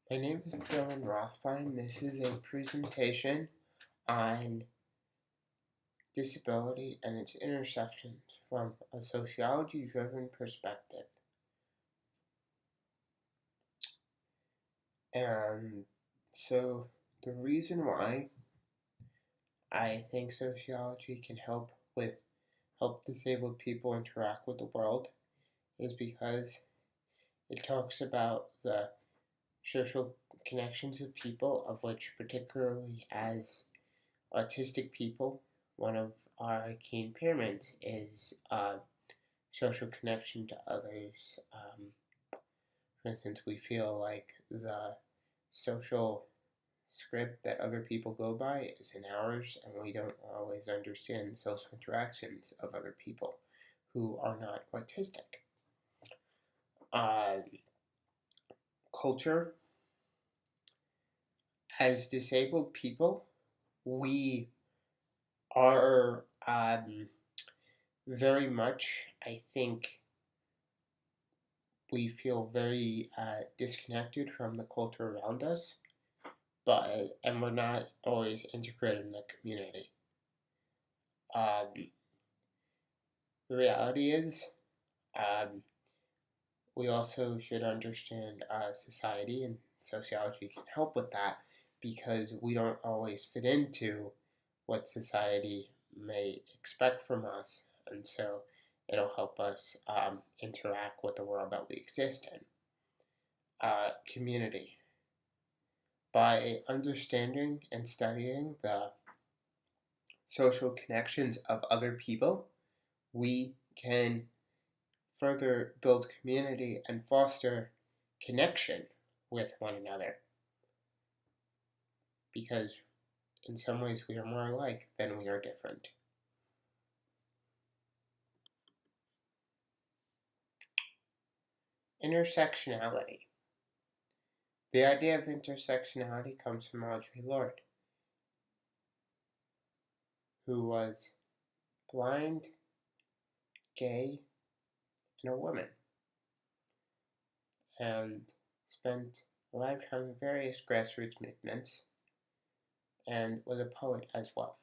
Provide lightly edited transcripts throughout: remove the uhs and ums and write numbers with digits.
My name is Dylan Rothbein. This is a presentation on disability and its intersections from a sociology-driven perspective. And so the reason why I think sociology can help disabled people interact with the world is because it talks about the social connections of people, of which particularly as autistic people, one of our key impairments is social connection to others. For instance, we feel like the social script that other people go by is in ours, and we don't always understand the social interactions of other people who are not autistic. Uh, Culture. As disabled people, we are very much, I think, we feel very disconnected from the culture around us, and we're not always integrated in the community. Um, the reality is, um, we also should understand society, and sociology can help with that because we don't always fit into what society may expect from us, and so it'll help us interact with the world that we exist in. Community. By understanding and studying the social connections of other people, we can further build community and foster connection with one another. Because in some ways we are more alike than we are different. Intersectionality. The idea of intersectionality comes from Audre Lorde, who was blind, gay, and a woman, and spent a lifetime in various grassroots movements, and was a poet as well.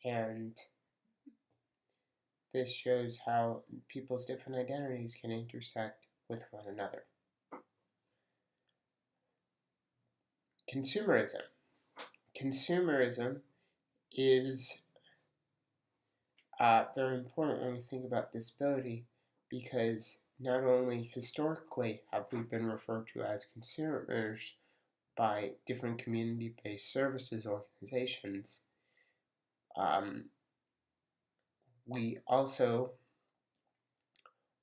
And this shows how people's different identities can intersect with one another. Consumerism. Consumerism is very important when we think about disability because not only historically have we been referred to as consumers by different community-based services organizations, um, we also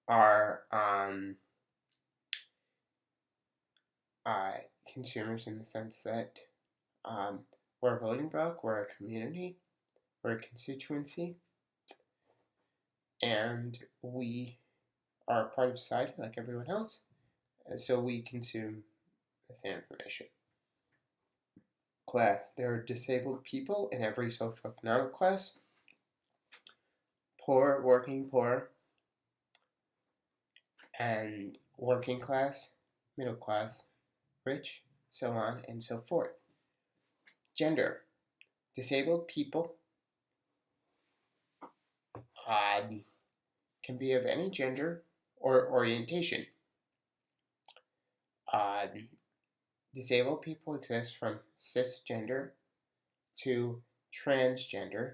are consumers in the sense that we're a voting bloc, we're a community, we're a constituency, and we are part of society like everyone else, and so we consume the same information. Class. There are disabled people in every socioeconomic class: poor, working poor, and working class, middle class, rich, so on and so forth. Gender. Disabled people can be of any gender or orientation. Disabled people exist from cisgender to transgender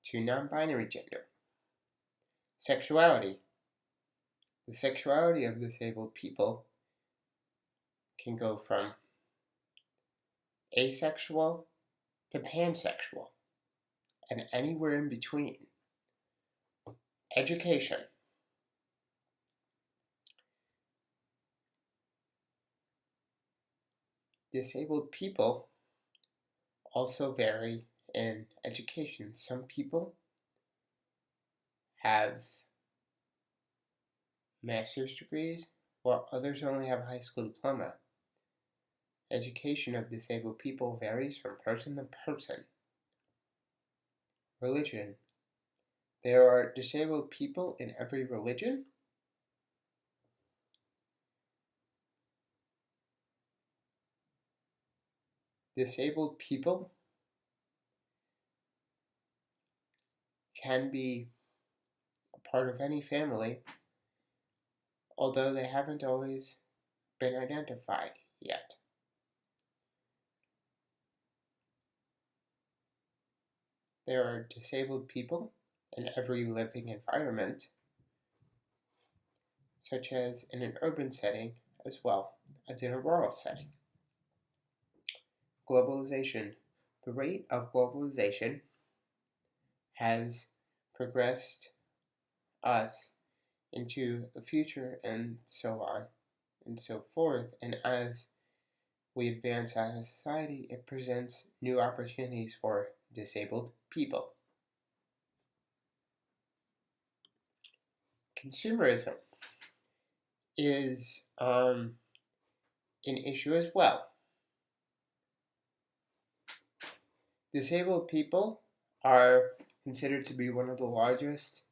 to non-binary gender. Sexuality. The sexuality of disabled people can go from asexual to pansexual and anywhere in between. Education. Disabled people also vary in education. Some people have master's degrees, while others only have a high school diploma. Education of disabled people varies from person to person. Religion. There are disabled people in every religion. disabled people can be a part of any family, although they haven't always been identified yet. There are disabled people in every living environment, such as in an urban setting as well as in a rural setting. Globalization. The rate of globalization has progressed us into the future and so on and so forth, and as we advance as a society, it presents new opportunities for disabled people. Consumerism is an issue as well. Disabled people are considered to be one of the largest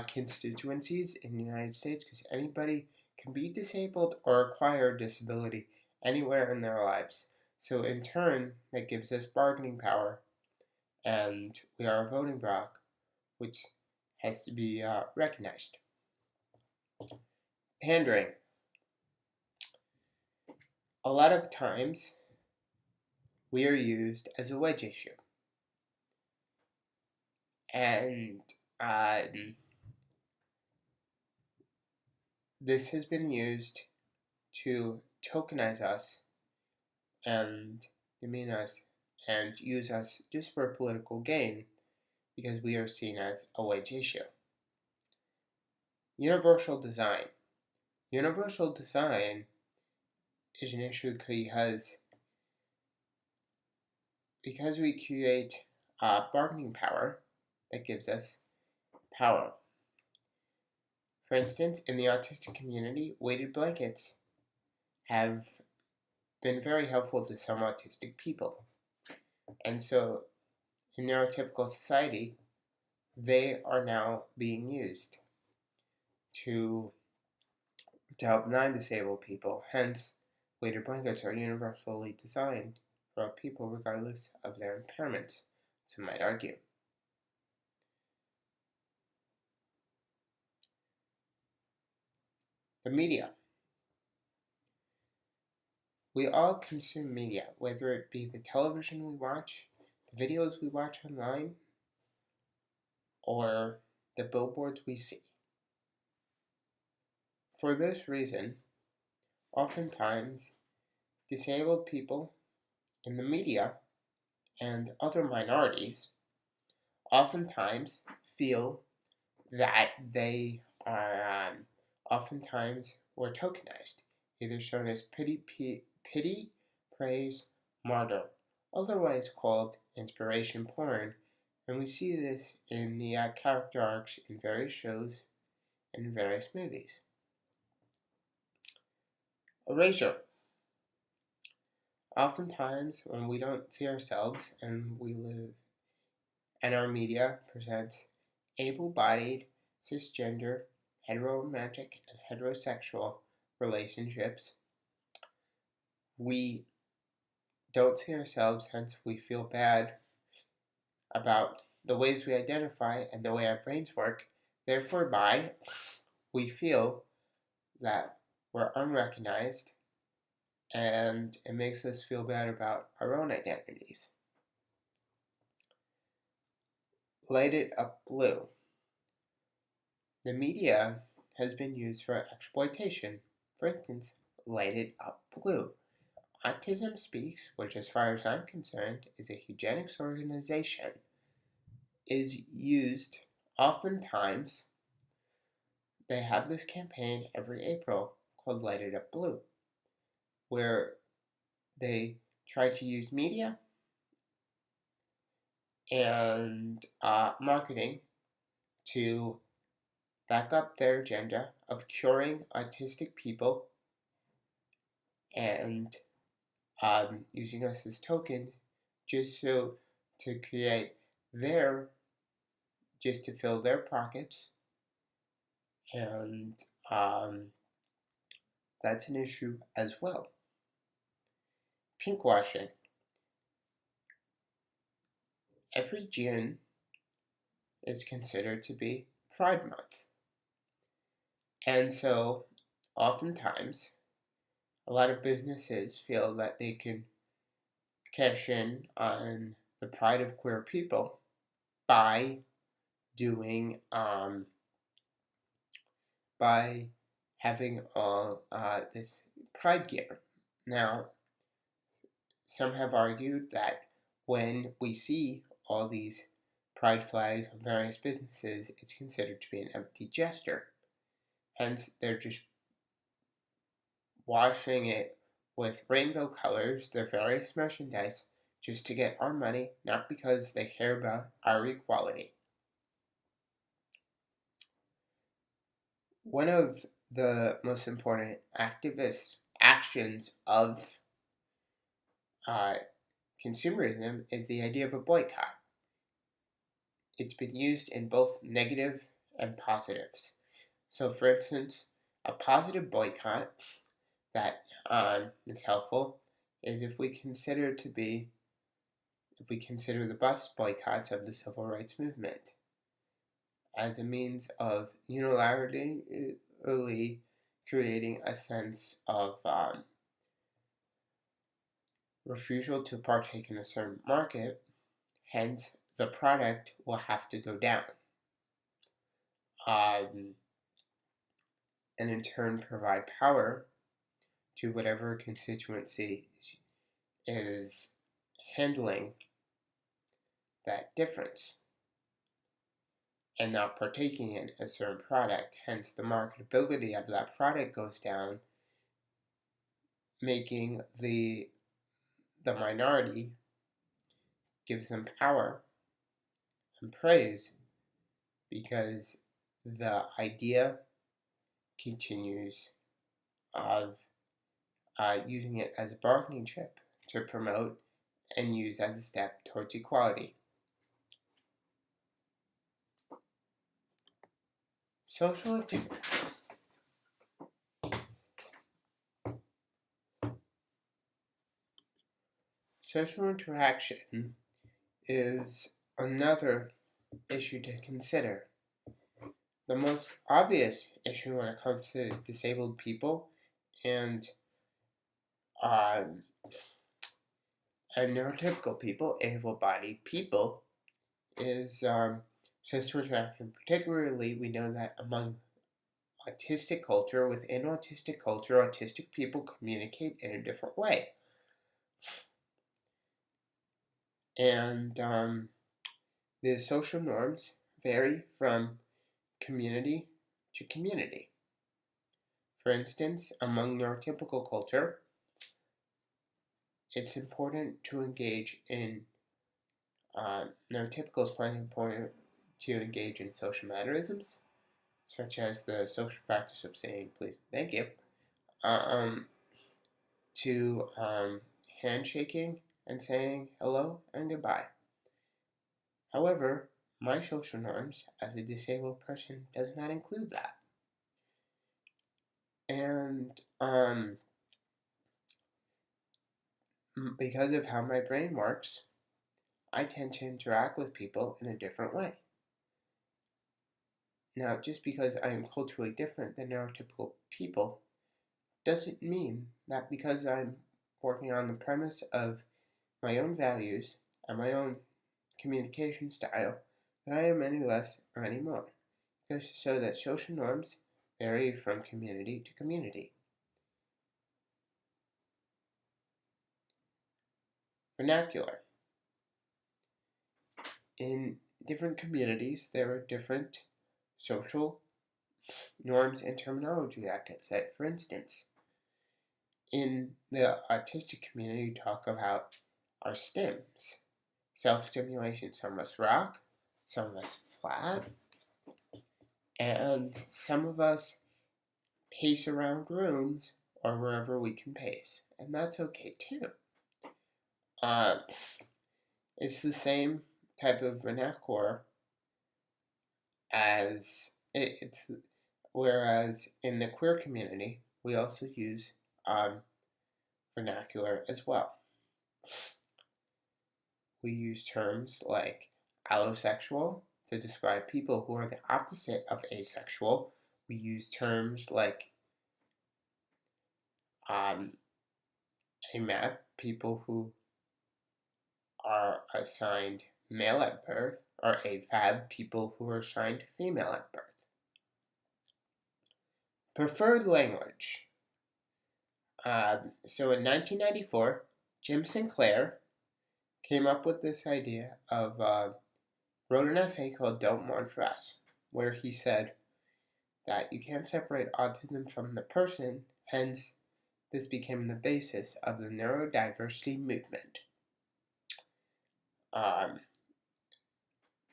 constituencies in the United States because anybody can be disabled or acquire disability anywhere in their lives. So in turn, that gives us bargaining power, and we are a voting bloc, which has to be recognized. Pandering. A lot of times, we are used as a wedge issue. And this has been used to tokenize us and demean us and use us just for political gain because we are seen as a wedge issue. Universal design. Universal design is an issue because we create bargaining power that gives us power. For instance, in the autistic community, weighted blankets have been very helpful to some autistic people. And so, in neurotypical society, they are now being used to help non-disabled people. Hence, weighted blankets are universally designed for all people regardless of their impairments, some might argue. The media. We all consume media, whether it be the television we watch, the videos we watch online, or the billboards we see. For this reason, oftentimes, disabled people in the media and other minorities oftentimes feel that they are oftentimes were tokenized, either shown as pity, praise, martyr, otherwise called inspiration porn, and we see this in the character arcs in various shows and various movies. Erasure. Oftentimes, when we don't see ourselves and we live, and our media presents able-bodied, cisgender, heteroromantic, and heterosexual relationships, we don't see ourselves, hence we feel bad about the ways we identify and the way our brains work. Therefore, we feel that we're unrecognized, and it makes us feel bad about our own identities. Light it up blue. The media has been used for exploitation. For instance, Light It Up Blue. Autism Speaks, which as far as I'm concerned is a eugenics organization, is used oftentimes. They have this campaign every April called Light It Up Blue, where they try to use media and marketing to back up their agenda of curing autistic people and using us as tokens just to create just to fill their pockets, and that's an issue as well. Pinkwashing. every June is considered to be Pride Month. And so, oftentimes, a lot of businesses feel that they can cash in on the pride of queer people by doing, by having all this pride gear. Now, some have argued that when we see all these pride flags on various businesses, it's considered to be an empty gesture. Hence, they're just washing it with rainbow colors, their various merchandise, just to get our money, not because they care about our equality. One of the most important activist actions of consumerism is the idea of a boycott. It's been used in both negative and positives. So, for instance, a positive boycott that is helpful is if we consider the bus boycotts of the civil rights movement as a means of unilaterally creating a sense of refusal to partake in a certain market, hence the product will have to go down. And in turn provide power to whatever constituency is handling that difference and not partaking in a certain product. Hence, the marketability of that product goes down, making the minority gives them power and praise because the idea continues of using it as a bargaining chip to promote and use as a step towards equality. Social interaction is another issue to consider. The most obvious issue when it comes to disabled people and neurotypical people, able-bodied people, is social interaction. Particularly, we know that among autistic culture, within autistic culture, autistic people communicate in a different way. And the social norms vary from community to community. For instance, among neurotypical culture, it's important to engage in neurotypical is finding important to engage in social mannerisms, such as the social practice of saying please and thank you, to handshaking and saying hello and goodbye. However, my social norms as a disabled person does not include that. And because of how my brain works, I tend to interact with people in a different way. Now, just because I am culturally different than neurotypical people doesn't mean that because I'm working on the premise of my own values and my own communication style that I am any less or any more. It goes to show that social norms vary from community to community. Vernacular. In different communities, there are different social norms and terminology that get set. For instance, in the autistic community, we talk about our stims. Self-stimulation. Some of us rock, some of us flat, and some of us pace around rooms or wherever we can pace. And that's okay too. It's the same type of vernacular as whereas in the queer community, we also use vernacular as well. we use terms like allosexual to describe people who are the opposite of asexual. We use terms like AMAP, people who are assigned male at birth, or AFAB, people who are assigned female at birth. Preferred language. So in 1994, Jim Sinclair came up with this idea of, wrote an essay called Don't Mourn for Us, where he said that you can't separate autism from the person, hence this became the basis of the neurodiversity movement.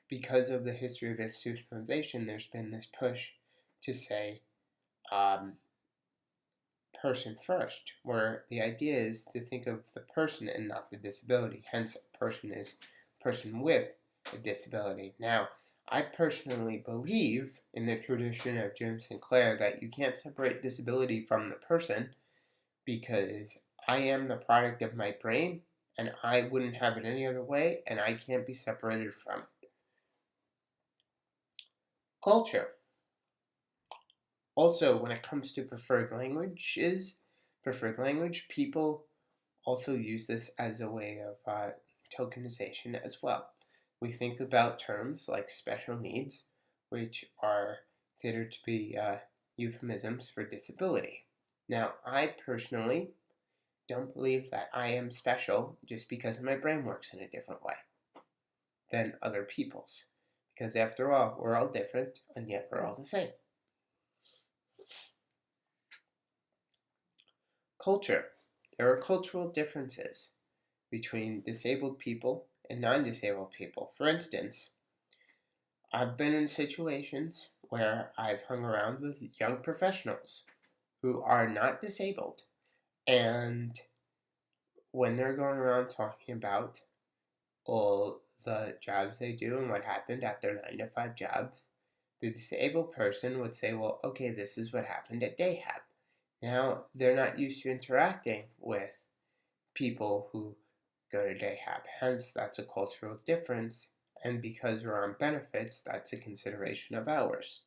Because of the history of institutionalization, there's been this push to say person first, where the idea is to think of the person and not the disability. Hence, a person is a person with a disability. Now, I personally believe in the tradition of Jim Sinclair that you can't separate disability from the person, because I am the product of my brain and I wouldn't have it any other way, and I can't be separated from it. Culture. Also, when it comes to preferred language, people also use this as a way of tokenization as well. We think about terms like special needs, which are considered to be euphemisms for disability. Now, I personally don't believe that I am special just because my brain works in a different way than other people's. Because after all, we're all different, and yet we're all the same. Culture. There are cultural differences between disabled people and non-disabled people. For instance, I've been in situations where I've hung around with young professionals who are not disabled, and when they're going around talking about all the jobs they do and what happened at their 9-to-5 job, the disabled person would say, well, okay, this is what happened at Dayhab. Now, they're not used to interacting with people who go to Dayhab. Hence, that's a cultural difference, and because we're on benefits, that's a consideration of ours.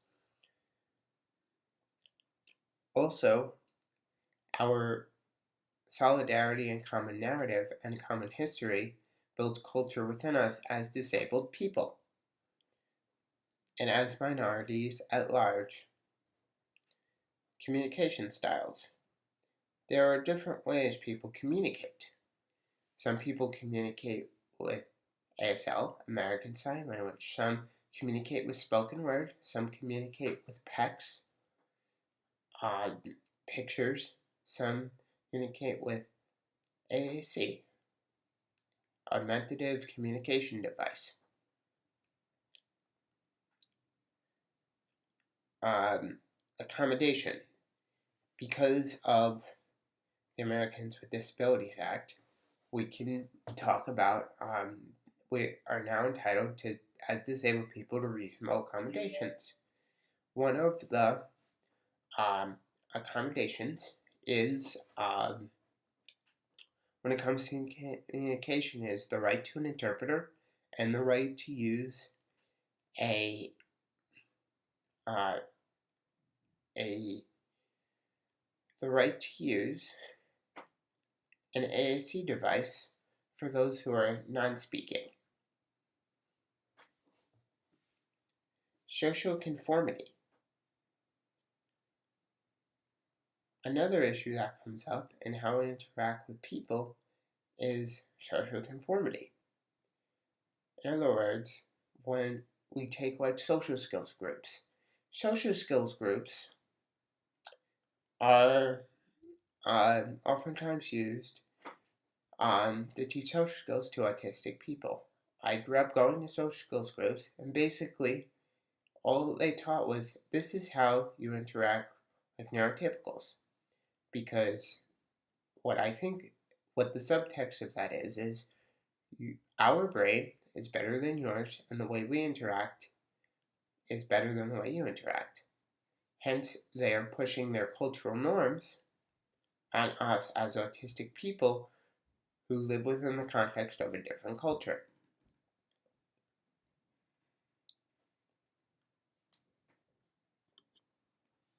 Also, our solidarity and common narrative and common history builds culture within us as disabled people and as minorities at large. Communication styles. There are different ways people communicate. Some people communicate with ASL, American Sign Language. Some communicate with spoken word. Some communicate with PECS, pictures. Some communicate with AAC, Augmentative Communication Device. Accommodation. Because of the Americans with Disabilities Act, we can talk about, we are now entitled to, as disabled people, to reasonable accommodations. One of the accommodations is, when it comes to communication, is the right to an interpreter and the right to use the right to use an AAC device for those who are non-speaking. Social conformity. Another issue that comes up in how we interact with people is social conformity. In other words, when we take like social skills groups are oftentimes used to teach social skills to autistic people. I grew up going to social skills groups, and basically all they taught was this is how you interact with neurotypicals. Because what the subtext of that is our brain is better than yours, and the way we interact is better than the way you interact. Hence, they are pushing their cultural norms on us as autistic people who live within the context of a different culture.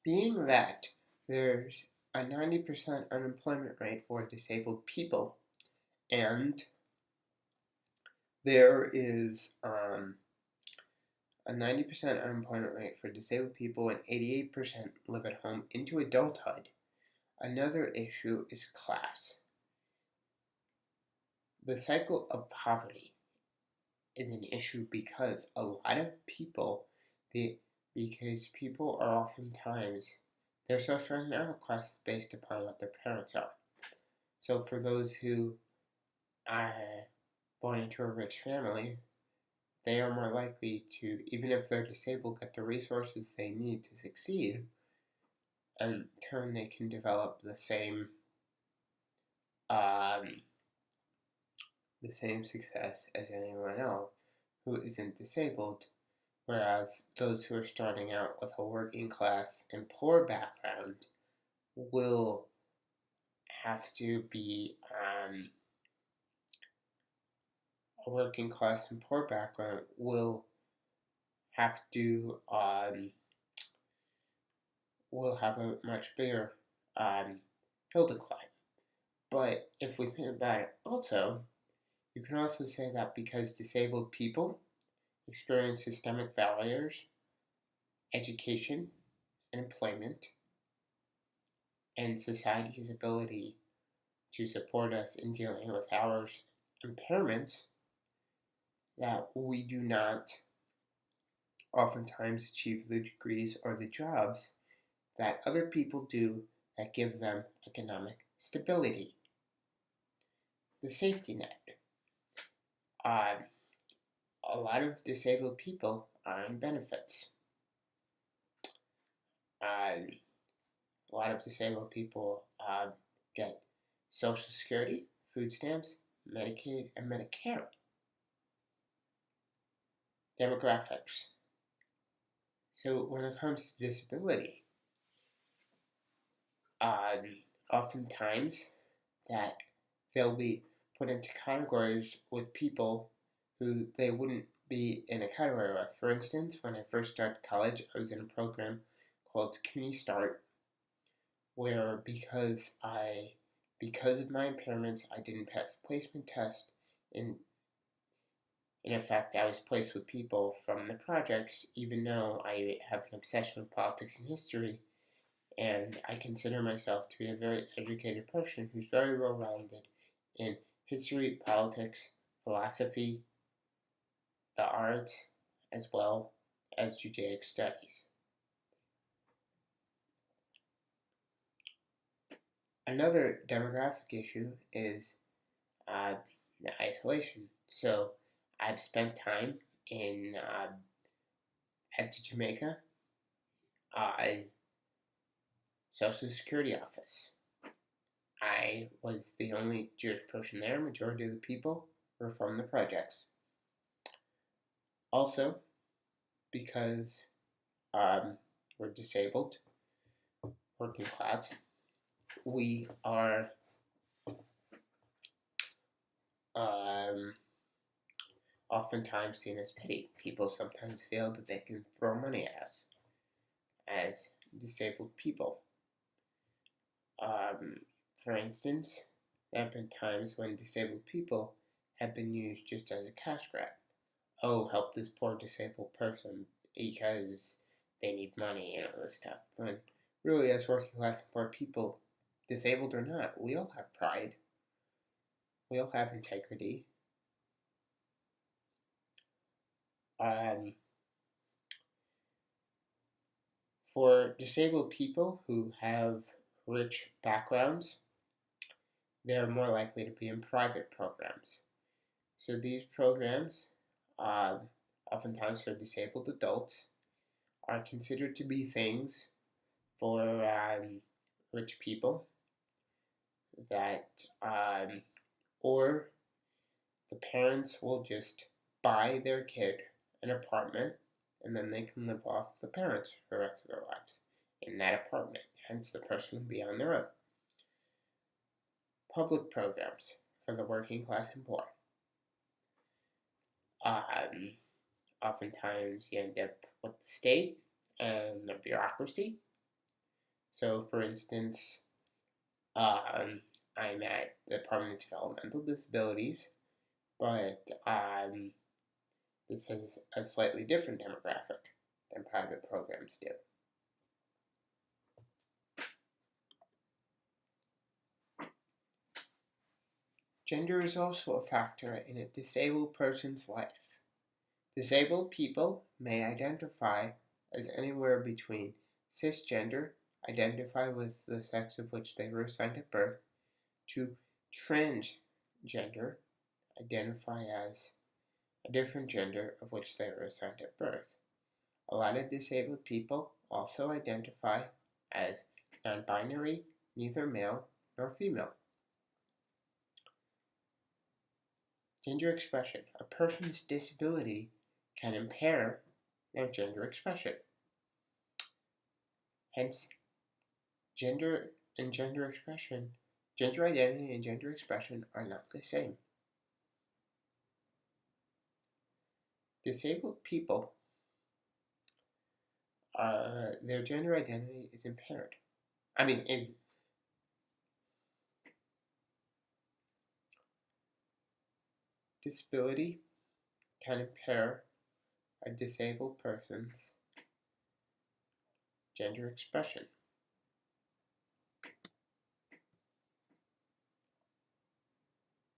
Being that there's a 90% unemployment rate for disabled people, and there is a 90% unemployment rate for disabled people and 88% live at home into adulthood, another issue is class. The cycle of poverty is an issue because a lot of people, because people are oftentimes, their socioeconomic class is based upon what their parents are. So for those who are born into a rich family, they are more likely to, even if they're disabled, get the resources they need to succeed. And in turn, they can develop um, the same success as anyone else who isn't disabled. Whereas those who are starting out with a working class and poor background will have to be a working class and poor background have to will have a much bigger hill to climb. But if we think about it also, you can also say that because disabled people experience systemic barriers, education, and employment, and society's ability to support us in dealing with our impairments, that we do not oftentimes achieve the degrees or the jobs that other people do that give them economic stability. The safety net. Uh, a lot of disabled people are on benefits. A lot of disabled people get Social Security, food stamps, Medicaid, and Medicare. Demographics. So when it comes to disability, oftentimes that they'll be put into categories with people who they wouldn't be in a category with. For instance, when I first started college, I was in a program called CUNY Start, where because of my impairments, I didn't pass the placement test. In effect, I was placed with people from the projects, even though I have an obsession with politics and history, and I consider myself to be a very educated person who's very well rounded in history, politics, philosophy, the arts, as well as Judaic studies. Another demographic issue is isolation. So I've spent time in at the Jamaica Social Security office. I was the only Jewish person there. Majority of the people were from the projects. Also, because we're disabled, working class, we are oftentimes seen as petty. People sometimes feel that they can throw money at us as disabled people. For instance, there have been times when disabled people have been used just as a cash grab. Oh, help this poor disabled person because they need money and all this stuff. When really, as working class and poor people, disabled or not, we all have pride. We all have integrity. For disabled people who have rich backgrounds, they're more likely to be in private programs. So these programs, oftentimes for disabled adults, are considered to be things for rich people that, or the parents will just buy their kid an apartment and then they can live off the parents for the rest of their lives in that apartment. Hence, the person will be on their own. Public programs for the working class and poor. Oftentimes, you end up with the state and the bureaucracy, So, for instance, I'm at the Department of Developmental Disabilities, but this has a slightly different demographic than private programs do. Gender is also a factor in a disabled person's life. Disabled people may identify as anywhere between cisgender, identify with the sex of which they were assigned at birth, to transgender, identify as a different gender of which they were assigned at birth. A lot of disabled people also identify as non-binary, neither male nor female. Gender expression. A person's disability can impair their gender expression. Hence, gender identity and gender expression are not the same. Disabled people, their gender identity is impaired. Disability can impair a disabled person's gender expression.